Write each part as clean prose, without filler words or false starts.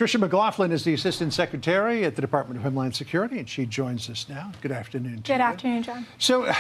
Tricia McLaughlin is the Assistant Secretary at the Department of Homeland Security, and she joins us now. Good afternoon to you. Good afternoon, John. So,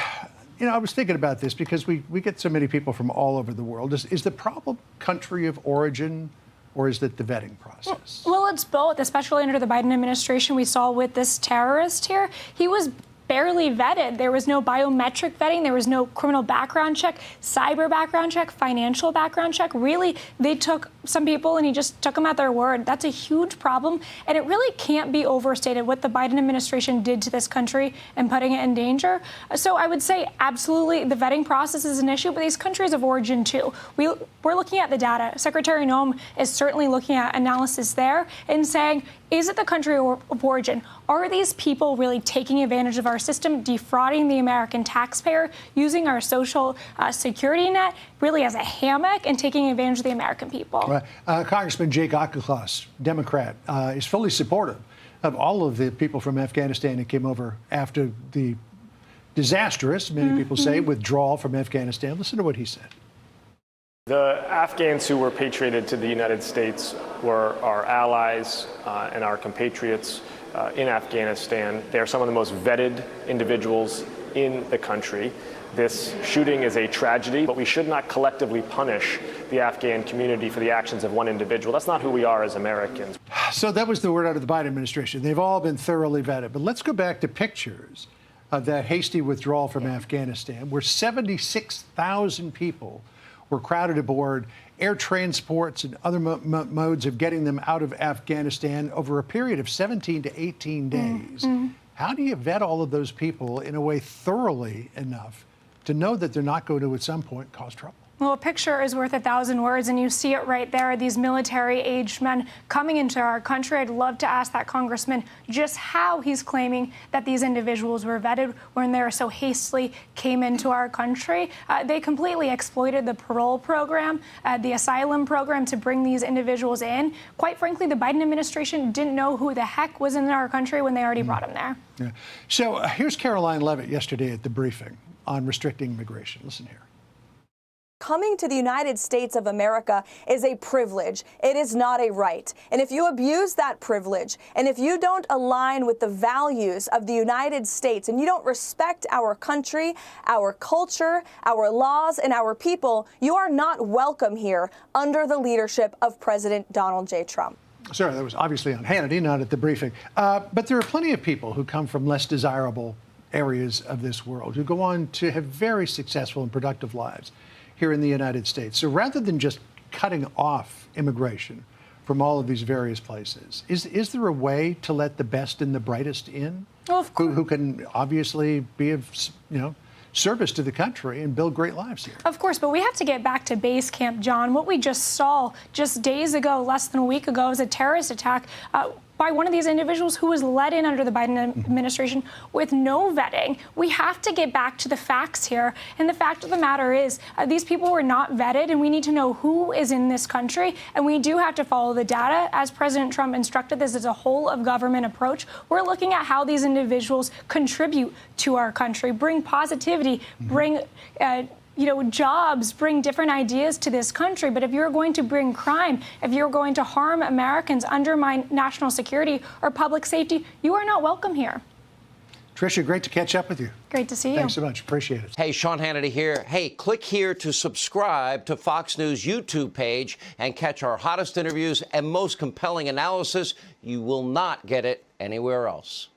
I was thinking about this because we get so many people from all over the world. Is the problem country of origin, or is it the vetting process? Well, it's both, especially under the Biden administration. We saw with this terrorist here, he was barely vetted. There was no biometric vetting. There was no criminal background check, cyber background check, financial background check. Really, they took some people and he just took them at their word. That's a huge problem. And it really can't be overstated what the Biden administration did to this country and putting it in danger. So I would say absolutely the vetting process is an issue, but these countries of origin too. We're looking at the data. Secretary Noem is certainly looking at analysis there and saying, is it the country of origin? Are these people really taking advantage of our system, defrauding the American taxpayer, using our social security net really as a hammock and taking advantage of the American people? Right. Congressman Jake Auchincloss, Democrat, is fully supportive of all of the people from Afghanistan that came over after the disastrous, many people say, withdrawal from Afghanistan. Listen to what he said. The Afghans who were repatriated to the United States were our allies and our compatriots in Afghanistan. They are some of the most vetted individuals in the country. This shooting is a tragedy, but we should not collectively punish the Afghan community for the actions of one individual. That's not who we are as Americans. So that was the word out of the Biden administration. They've all been thoroughly vetted. But let's go back to pictures of that hasty withdrawal from Afghanistan, where 76,000 people were crowded aboard air transports and other modes of getting them out of Afghanistan over a period of 17 to 18 days. How do you vet all of those people in a way thoroughly enough to know that they're not going to, at some point, cause trouble? Well, a picture is worth 1,000 words, and you see it right there, these military-aged men coming into our country. I'd love to ask that congressman just how he's claiming that these individuals were vetted when they so hastily came into our country. They completely exploited the parole program, the asylum program to bring these individuals in. Quite frankly, the Biden administration didn't know who the heck was in our country when they already brought them there. Yeah. So here's Caroline Leavitt yesterday at the briefing on restricting immigration. Listen here. Coming to the United States of America is a privilege. It is not a right. And if you abuse that privilege, and if you don't align with the values of the United States, and you don't respect our country, our culture, our laws, and our people, you are not welcome here under the leadership of President Donald J. Trump. Sorry, that was obviously on Hannity, not at the briefing. But there are plenty of people who come from less desirable areas of this world who go on to have very successful and productive lives here in the United States. So rather than just cutting off immigration from all of these various places, is there a way to let the best and the brightest in, who can obviously be of service to the country and build great lives here? Of course, but we have to get back to base camp, John. What we just saw just days ago, less than a week ago, was a terrorist attack by one of these individuals who was let in under the Biden administration with no vetting. We have to get back to the facts here. And the fact of the matter is these people were not vetted, and we need to know who is in this country. And we do have to follow the data. As President Trump instructed, this is a whole of government approach. We're looking at how these individuals contribute to our country, bring positivity, bring jobs, bring different ideas to this country. But if you're going to bring crime, if you're going to harm Americans, undermine national security or public safety, you are not welcome here. Tricia, great to catch up with you. Great to see you. Thanks so much. Appreciate it. Hey, Sean Hannity here. Hey, click here to subscribe to Fox News YouTube page and catch our hottest interviews and most compelling analysis. You will not get it anywhere else.